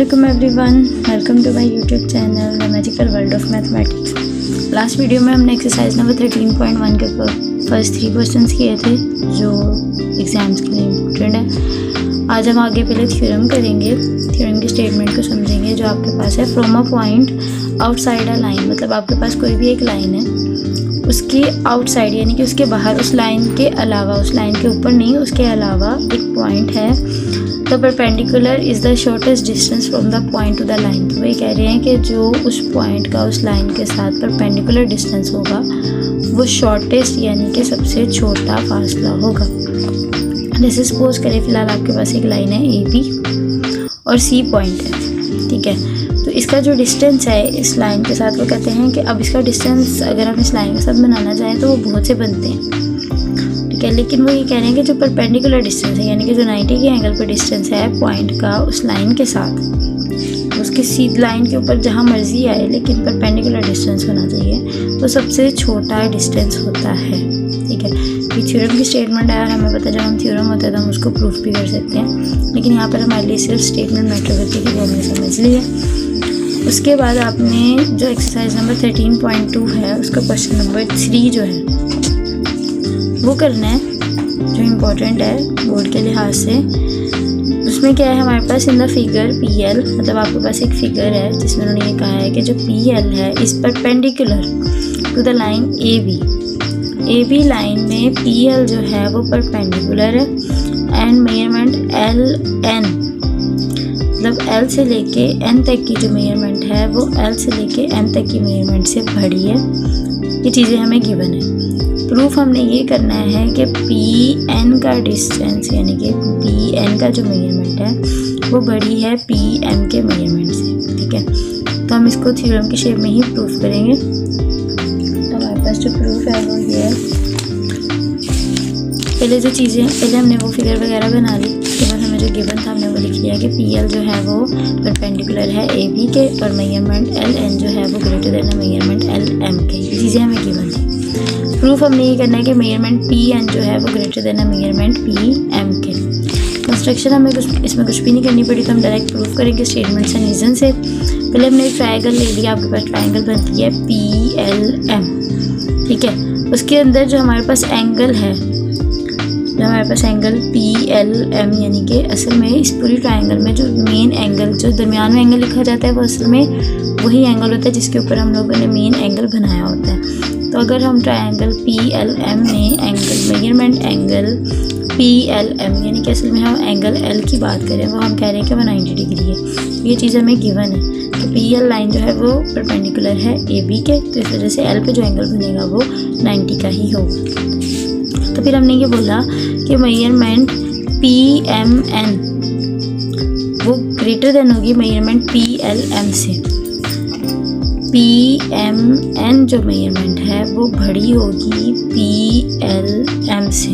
Assalamualaikum everyone, welcome to my YouTube channel The Magical World of Mathematics। Last video में हमने exercise number 13.1 के first 3 questions किए थे जो एग्जाम्स के लिए इम्पोर्टेंट है। आज हम आगे पहले थ्योरम करेंगे, थ्योरम की स्टेटमेंट को समझेंगे जो आपके पास है। From a point outside a line, मतलब आपके पास कोई भी एक लाइन है, उसके आउटसाइड यानी कि उसके बाहर, उस लाइन के अलावा, उस लाइन के ऊपर नहीं, उसके अलावा एक पॉइंट है। The perpendicular is the shortest distance from the point two the line. तो वही कह रहे हैं कि जो उस पॉइंट का उस लाइन के साथ परपेंडिकुलर डिस्टेंस होगा वो शॉर्टेस्ट यानी कि सबसे छोटा फासला होगा। जैसे सपोज करें फ़िलहाल आपके पास एक लाइन है ए बी और सी पॉइंट है, ठीक है। तो इसका जो डिस्टेंस है इस लाइन के साथ, वो कहते हैं कि अब इसका डिस्टेंस अगर हम इस लाइन के साथ बनाना चाहें तो वो बहुत से बनते हैं, ठीक है। लेकिन वो ये कह रहे हैं कि जो परपेंडिकुलर डिस्टेंस है यानी कि जो 90 के एंगल पर डिस्टेंस है पॉइंट का उस लाइन के साथ, उसके सीधी लाइन के ऊपर जहाँ मर्जी आए लेकिन परपेंडिकुलर डिस्टेंस होना चाहिए, तो सबसे छोटा डिस्टेंस होता है, ठीक है। ये थ्योरम की स्टेटमेंट है और हमें पता है जब हम थ्योरम होता है तो हम उसको प्रूफ भी कर सकते हैं, लेकिन यहाँ पर हमारे लिए सिर्फ स्टेटमेंट मैटर करती है, वो हमने समझ ली है। उसके बाद आपने जो एक्सरसाइज नंबर 13.2 है उसका क्वेश्चन नंबर 3 जो है वो करना है, जो इम्पोर्टेंट है बोर्ड के लिहाज से। उसमें क्या है हमारे पास, in the figure P L, मतलब आपके पास एक फिगर है जिसमें उन्होंने ये कहा है कि जो पी एल है इस perpendicular to the line a b. A b line में पी एल जो है वो परपेंडिकुलर है एंड मेजरमेंट एल एन, मतलब एल से लेके एन तक की जो मेजरमेंट है वो एल से लेके एन तक की मेजरमेंट से बड़ी है। ये चीज़ें हमें गिवन है। प्रूफ हमने ये करना है कि पी एन का डिस्टेंस यानी कि पी एन का जो मेजरमेंट है वो बड़ी है पी एम के मेजरमेंट से, ठीक है। तो हम इसको थ्योरम की शेप में ही प्रूफ करेंगे। तो हमारे पास जो प्रूफ है वो ये है, पहले जो चीज़ें, पहले हमने वो फिगर वगैरह बना ली, उसके बाद हमें जो गिवन था हमने वो लिख लिया कि पी एल जो है वो परपेंडिकुलर है ए बी के और मेजरमेंट एल एन जो है वो greater than measurement l m के। ये चीज़ें हमें गिवन थी। प्रूफ हमने ये करना है कि मेजरमेंट पी एन जो है वो greater than measurement p m के। कंस्ट्रक्शन हमें इसमें कुछ भी नहीं करनी पड़ी, तो हम डायरेक्ट प्रूफ करेंगे स्टेटमेंट्स एंड रीजन से। पहले हमने एक ट्रायंगल ले लिया, आपके पास ट्रायंगल बनती है पी एल एम, ठीक है। उसके अंदर जो हमारे पास एंगल है, जो हमारे पास एंगल पी एल एम यानी कि असल में इस पूरी ट्रायंगल में जो मेन एंगल, जो दरमियान में एंगल लिखा जाता है वो असल में वही एंगल होता है जिसके ऊपर हम लोगों ने मेन एंगल बनाया होता है। तो अगर हम ट्रायंगल पी एल एम में angle measurement angle p l m यानी कि असल में हम एंगल एल की बात करें, वो हम कह रहे हैं कि वो 90 डिग्री है। ये चीज़ हमें गिवन है कि पी एल लाइन जो है वो परपेंडिकुलर है ए बी के, तो इस वजह से एल पे जो एंगल बनेगा वो 90 का ही होगा। तो फिर हमने ये बोला कि मेजरमेंट पी एम एन वो ग्रेटर देन होगी मेजरमेंट पी एल एम से। पी एम एन जो मेजरमेंट है वो बड़ी होगी पी एल एम से,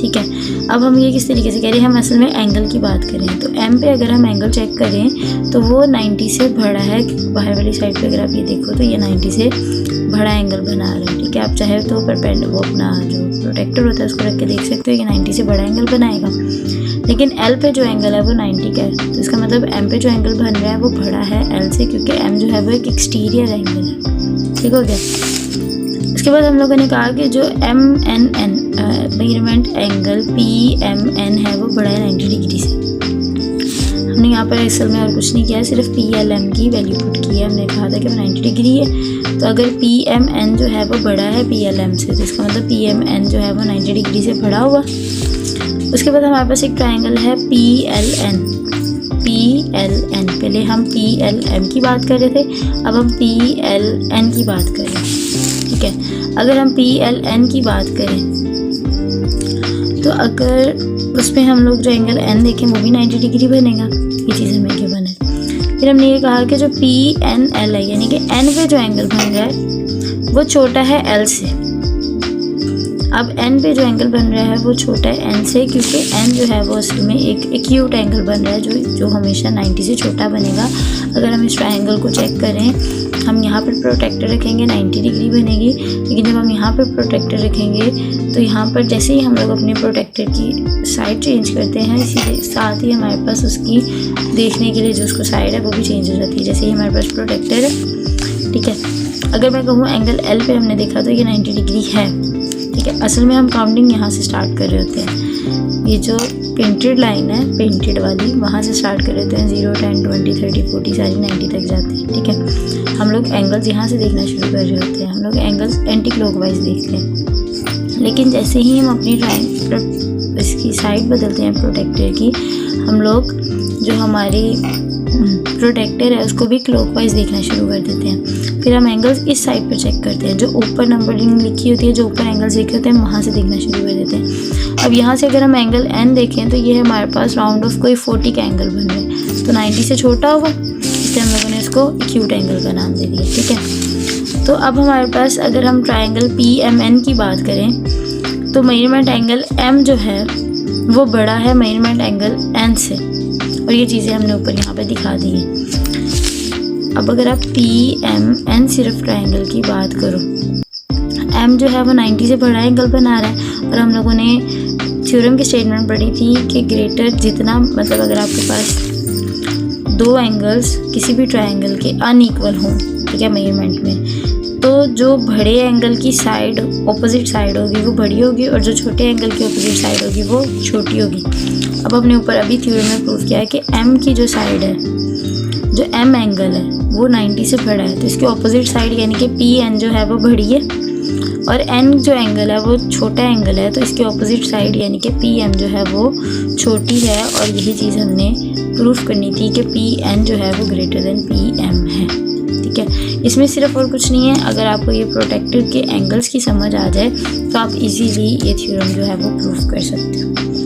ठीक है। अब हम ये किस तरीके से कह रहे हैं, हम असल में एंगल की बात करें तो एम पे अगर हम एंगल चेक करें तो वो 90 से बड़ा है। बाहर वाली साइड पे अगर आप ये देखो तो ये 90 से बड़ा एंगल बना रहे हैं, ठीक है। आप चाहे तो वो अपना जो प्रोटेक्टर होता है उसको रख के देख सकते हो कि 90 से बड़ा एंगल बनाएगा, लेकिन एल पे जो एंगल है वो 90 का है, तो इसका मतलब एम पे जो एंगल बन रहा है वो बड़ा है एल से, क्योंकि एम जो है वो एक एक्सटीरियर एंगल है, ठीक हो गया। उसके बाद हम लोगों ने कहा कि जो m n n measurement angle p m n है वो बड़ा है 90 डिग्री से। हमने यहाँ पर असल में और कुछ नहीं किया, सिर्फ पी एल एम की वैल्यू पुट की है। हमने कहा था कि वो 90 डिग्री है, तो अगर पी एम एन जो है वो बड़ा है पी एल एम से, तो इसका मतलब पी एम एन जो है वो 90 डिग्री से बड़ा हुआ। उसके बाद हमारे पास एक ट्रायंगल है p l n, p l n. पहले हम पी एल एम की बात कर रहे थे, अब हम पी एल एन की बात कर रहे हैं, ठीक है। अगर हम पी एल एन की बात करें तो अगर उसमें हम लोग जो एंगल एन देखें वो भी 90 डिग्री बनेगा, ये चीज़ हमें गिवन है। फिर हमने ये कहा कि जो पी एन एल है यानी कि एन पे जो एंगल बन रहा है वो छोटा है एल से, अब एन पे जो एंगल बन रहा है वो छोटा है एन से, क्योंकि एन जो है वो असल में एक एक्यूट एंगल बन रहा है जो हमेशा 90 से छोटा बनेगा। अगर हम इस ट्रायंगल को चेक करें, हम यहाँ पर प्रोटेक्टर रखेंगे 90 डिग्री बनेगी, लेकिन जब हम यहाँ पर प्रोटेक्टर रखेंगे तो यहाँ पर जैसे ही हम लोग अपने प्रोटेक्टर की साइड चेंज करते हैं, इसी साथ ही हमारे पास उसकी देखने के लिए जो उसको साइड है वो भी चेंज हो जाती है। जैसे ही हमारे पास प्रोटेक्टर है, ठीक है। अगर मैं कहूँ एंगल एल पे हमने देखा तो ये 90 डिग्री है, ठीक है। असल में हम काउंटिंग यहाँ से स्टार्ट कर रहे होते हैं, ये जो पेंटेड लाइन है, पेंटेड वाली, वहाँ से स्टार्ट कर रहे होते हैं। 0, 10, 20, 30, 40 सारी 90 तक जाते हैं, ठीक है। हम लोग एंगल्स यहाँ से देखना शुरू कर रहे होते हैं, हम लोग एंगल्स एंटी क्लॉकवाइज देखते हैं। लेकिन जैसे ही हम अपनी इसकी साइड बदलते हैं प्रोटेक्टर की, हम लोग जो हमारी प्रोटेक्टर है उसको भी क्लॉकवाइज देखना शुरू कर देते हैं। फिर हम एंगल्स इस साइड पर चेक करते हैं, जो ऊपर नंबरिंग लिखी होती है, जो ऊपर एंगल्स लिखे होते हैं, वहाँ से देखना शुरू कर देते हैं। अब यहाँ से अगर हम एंगल एन देखें तो ये हमारे पास राउंड ऑफ कोई 40 का एंगल बन रहा है, तो 90 से छोटा होगा, इसलिए हम लोगों ने इसको एक्यूट एंगल का नाम दे दिया, ठीक है। तो अब हमारे पास अगर हम ट्राइंगल पी एम एन की बात करें तो मेजरमेंट एंगल एम जो है वो बड़ा है मेजरमेंट एंगल एन से, और ये चीज़ें हमने ऊपर यहाँ पे दिखा दी हैं। अब अगर आप पी एम एन सिर्फ ट्रायंगल की बात करो, एम जो है वो 90 से बड़ा एंगल बना रहा है, और हम लोगों ने थ्योरम की स्टेटमेंट पढ़ी थी कि ग्रेटर जितना, मतलब अगर आपके पास दो एंगल्स किसी भी ट्रायंगल के अनइक्वल हों, ठीक है, मेजरमेंट में, तो जो बड़े एंगल की साइड ऑपोजिट साइड होगी वो बड़ी होगी, और जो छोटे एंगल की ऑपोजिट साइड होगी वो छोटी होगी। अब हमने ऊपर अभी थ्योरम में प्रूव किया है कि एम की जो साइड है, जो एम एंगल है वो 90 से बड़ा है, तो इसकी ऑपोजिट साइड यानी कि पी एन जो है वो बड़ी है, और एन जो एंगल है वो छोटा एंगल है, तो इसकी ऑपोजिट साइड यानी कि पी एम जो है वो छोटी है। और यही चीज़ हमने प्रूफ करनी थी कि पी एन जो है वो ग्रेटर देन पी एम है, ठीक है। इसमें सिर्फ और कुछ नहीं है, अगर आपको ये प्रोटेक्टर के एंगल्स की समझ आ जाए तो आप इजीली ये थ्योरम जो है वो प्रूफ कर सकते हो।